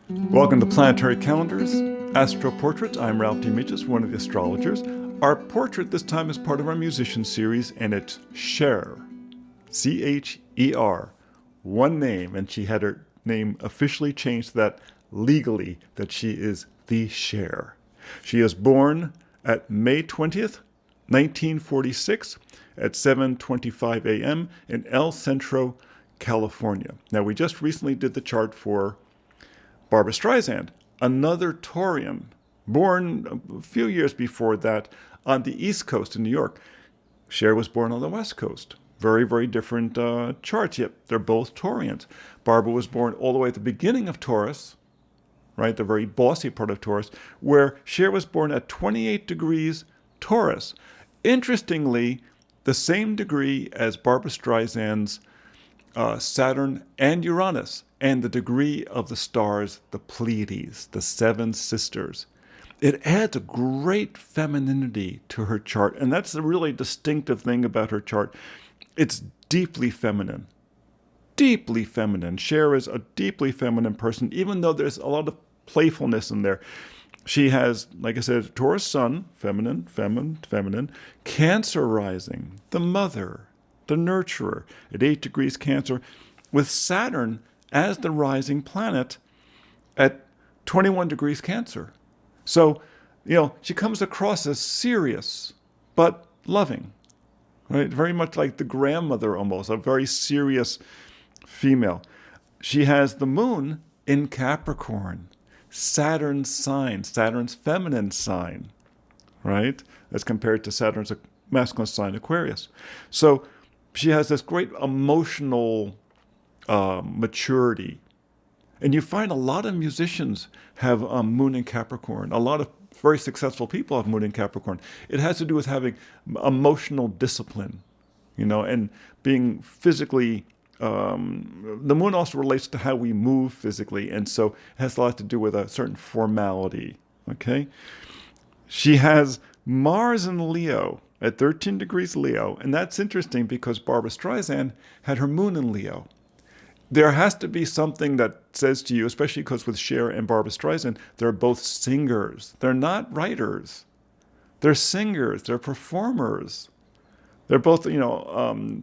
Welcome to Planetary Calendars, Astro Portraits. I'm Ralph D. Mitchell, one of the astrologers. Our portrait this time is part of our musician series, and it's Cher. Cher. One name, and she had her name officially changed to that legally, that she is the Cher. She is born at May 20th, 1946 at 7:25 a.m. in El Centro, California. Now, we just recently did the chart for Barbra Streisand, another Taurian, born a few years before that on the East Coast in New York. Cher was born on the West Coast. Very, very different charts, yet they're both Taurians. Barbara was born all the way at the beginning of Taurus, right, the very bossy part of Taurus, where Cher was born at 28 degrees Taurus. Interestingly, the same degree as Barbra Streisand's Saturn and Uranus, and the degree of the stars, the Pleiades, the seven sisters. It adds a great femininity to her chart, and that's the really distinctive thing about her chart. It's deeply feminine. Deeply feminine. Cher is a deeply feminine person, even though there's a lot of playfulness in there. She has, like I said, Taurus Sun, feminine, Cancer rising, the mother, the nurturer, at 8 degrees Cancer, with Saturn as the rising planet at 21 degrees Cancer. So, she comes across as serious, but loving, right? Very much like the grandmother almost, a very serious female. She has the moon in Capricorn, Saturn's sign, Saturn's feminine sign, right? As compared to Saturn's masculine sign, Aquarius. So she has this great emotional maturity. And you find a lot of musicians have moon in Capricorn. A lot of very successful people have moon in Capricorn. It has to do with having emotional discipline, and being physically. The moon also relates to how we move physically, and so it has a lot to do with a certain formality. Okay, she has Mars in Leo at 13 degrees Leo, and that's interesting because Barbra Streisand had her moon in Leo. There has to be something that says to you, especially because with Cher and Barbra Streisand, they're both singers. They're not writers. They're singers. They're performers. They're both,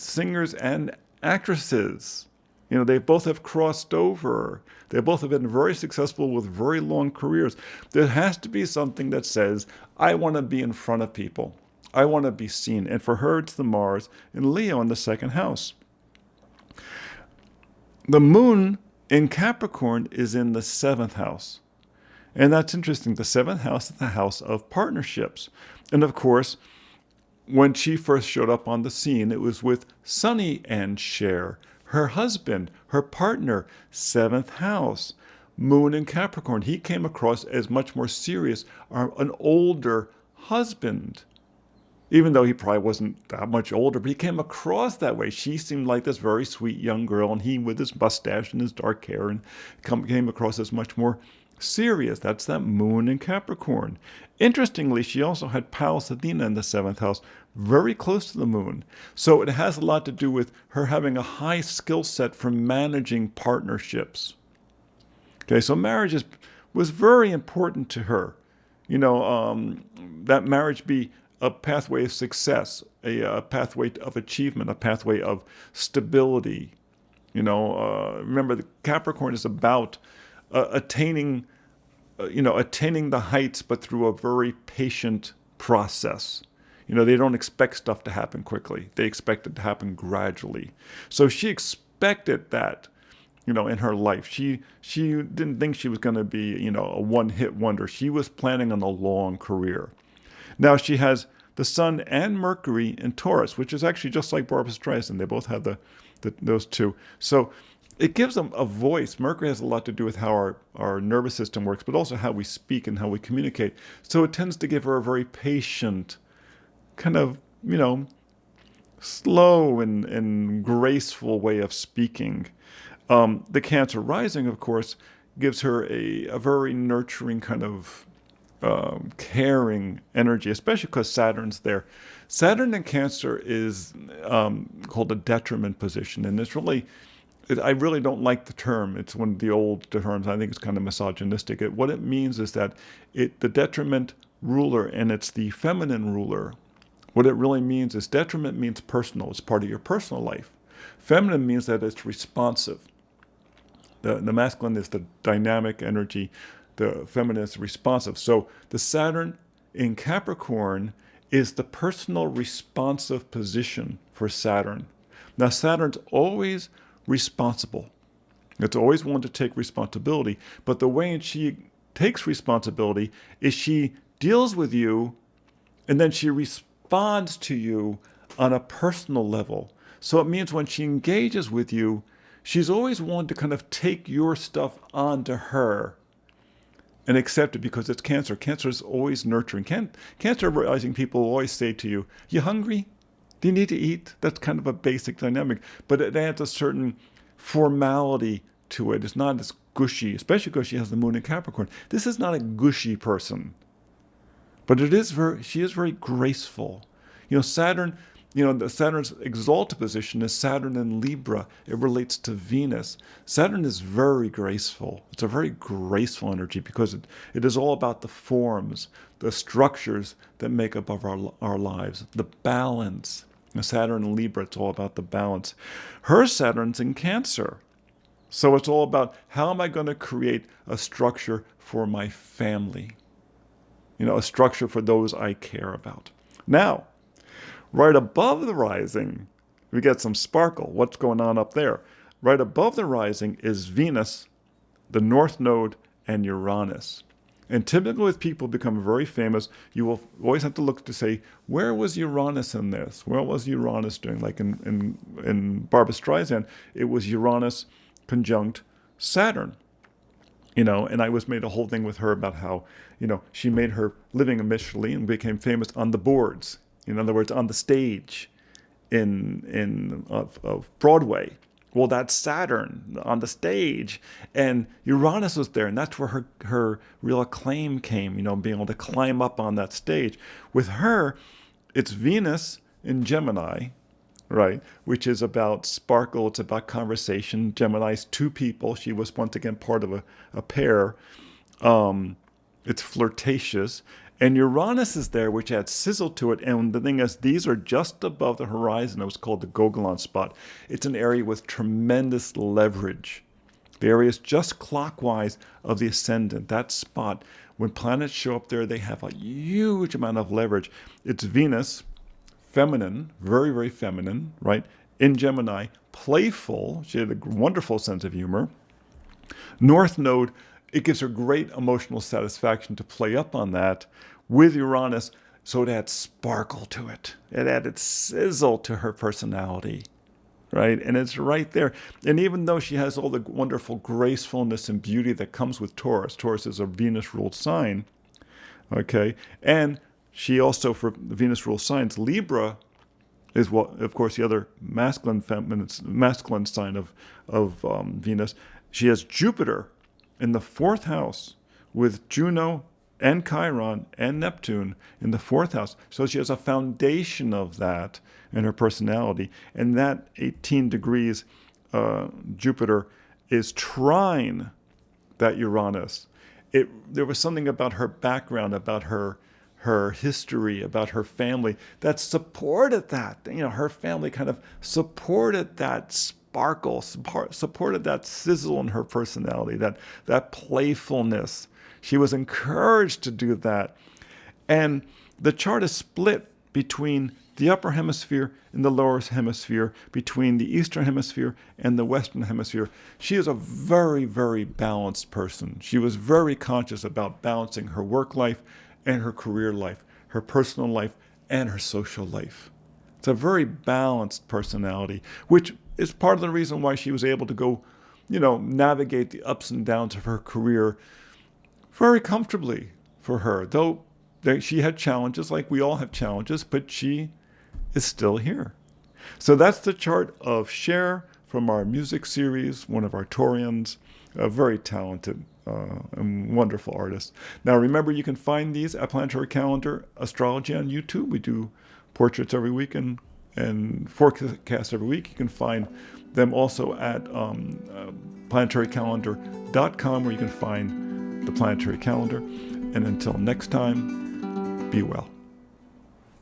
singers and actresses. They both have crossed over. They both have been very successful with very long careers. There has to be something that says, I want to be in front of people. I want to be seen. And for her, it's the Mars in Leo in the second house. The moon in Capricorn is in the seventh house. And that's interesting. The seventh house is the house of partnerships. And of course, when she first showed up on the scene, it was with Sonny and Cher, her husband, her partner, seventh house, moon in Capricorn. He came across as much more serious, an older husband. Even though he probably wasn't that much older, but he came across that way. She seemed like this very sweet young girl, and he with his mustache and his dark hair and came across as much more serious. That's that moon in Capricorn. Interestingly, she also had Pallas Athena in the seventh house, very close to the moon. So it has a lot to do with her having a high skill set for managing partnerships. Okay, so marriage was very important to her. That marriage be a pathway of success, a pathway of achievement, a pathway of stability. Remember, the Capricorn is about attaining the heights, but through a very patient process. They don't expect stuff to happen quickly. They expect it to happen gradually. So she expected that, in her life. She didn't think she was going to be, a one-hit wonder. She was planning on a long career. Now she has the Sun and Mercury in Taurus, which is actually just like Barbra Streisand. They both have those two. So it gives them a voice. Mercury has a lot to do with how our nervous system works, but also how we speak and how we communicate. So it tends to give her a very patient, kind of, slow and graceful way of speaking. The Cancer rising, of course, gives her a very nurturing kind of caring energy, especially because Saturn's there. Saturn in Cancer is called a detriment position, and it's really I really don't like the term. It's one of the old terms. I think it's kind of misogynistic. What it means is that the detriment ruler, and it's the feminine ruler. What it really means is detriment means personal. It's part of your personal life. Feminine means that it's responsive. The masculine is the dynamic energy. The feminine is responsive. So the Saturn in Capricorn is the personal responsive position for Saturn. Now Saturn's always responsible. It's always one to take responsibility. But the way she takes responsibility is she deals with you and then she responds to you on a personal level. So it means when she engages with you, she's always one to kind of take your stuff onto her and accept it, because it's Cancer. Cancer is always nurturing. Cancer rising people always say to you, "You hungry? Do you need to eat?" That's kind of a basic dynamic, but it adds a certain formality to it. It's not as gushy, especially because she has the moon in Capricorn. This is not a gushy person, but she is very graceful. Saturn, the Saturn's exalted position is Saturn in Libra. It relates to Venus. Saturn is very graceful. It's a very graceful energy because it is all about the forms, the structures that make up of our lives, the balance. Saturn in Libra, it's all about the balance. Her Saturn's in Cancer. So it's all about, how am I going to create a structure for my family? A structure for those I care about. Now, right above the rising, we get some sparkle. What's going on up there? Right above the rising is Venus, the North Node, and Uranus. And typically with people become very famous, you will always have to look to say, where was Uranus in this? What was Uranus doing? Like in Barbra Streisand, it was Uranus conjunct Saturn. And I made a whole thing with her about how, she made her living initially and became famous on the boards. In other words, on the stage of Broadway. Well, that's Saturn on the stage, and Uranus was there, and that's where her real acclaim came, being able to climb up on that stage. With her, it's Venus in Gemini, right, which is about sparkle, it's about conversation. Gemini's two people. She was once again part of a pair. It's flirtatious. And Uranus is there, which adds sizzle to it. And the thing is, these are just above the horizon. It was called the Gogolon spot. It's an area with tremendous leverage. The area is just clockwise of the ascendant. That spot, when planets show up there, they have a huge amount of leverage. It's Venus, feminine, very, very feminine, right? In Gemini, playful. She had a wonderful sense of humor. North Node, it gives her great emotional satisfaction to play up on that with Uranus, so it adds sparkle to it. It added sizzle to her personality, right? And it's right there. And even though she has all the wonderful gracefulness and beauty that comes with Taurus is a Venus-ruled sign, okay? And she also, for the Venus-ruled signs, Libra is, of course, the other masculine sign of Venus. She has Jupiter in the fourth house with Juno and Chiron and Neptune in the fourth house. So she has a foundation of that in her personality. And that 18 degrees Jupiter is trine that Uranus. There was something about her background, about her history, about her family that supported that. Her family kind of supported that sparkle, supported that sizzle in her personality, that playfulness. She was encouraged to do that. And the chart is split between the upper hemisphere and the lower hemisphere, between the eastern hemisphere and the western hemisphere. She is a very, very balanced person. She was very conscious about balancing her work life and her career life, her personal life and her social life. It's a very balanced personality, which is part of the reason why she was able to go, navigate the ups and downs of her career very comfortably for her. Though she had challenges, like we all have challenges, but she is still here. So that's the chart of Cher from our music series, one of our Taurians, a very talented and wonderful artist. Now remember, you can find these at Planetary Calendar Astrology on YouTube. We do portraits every week and and forecast every week. You can find them also at planetarycalendar.com, where you can find the planetary calendar. And until next time, be well.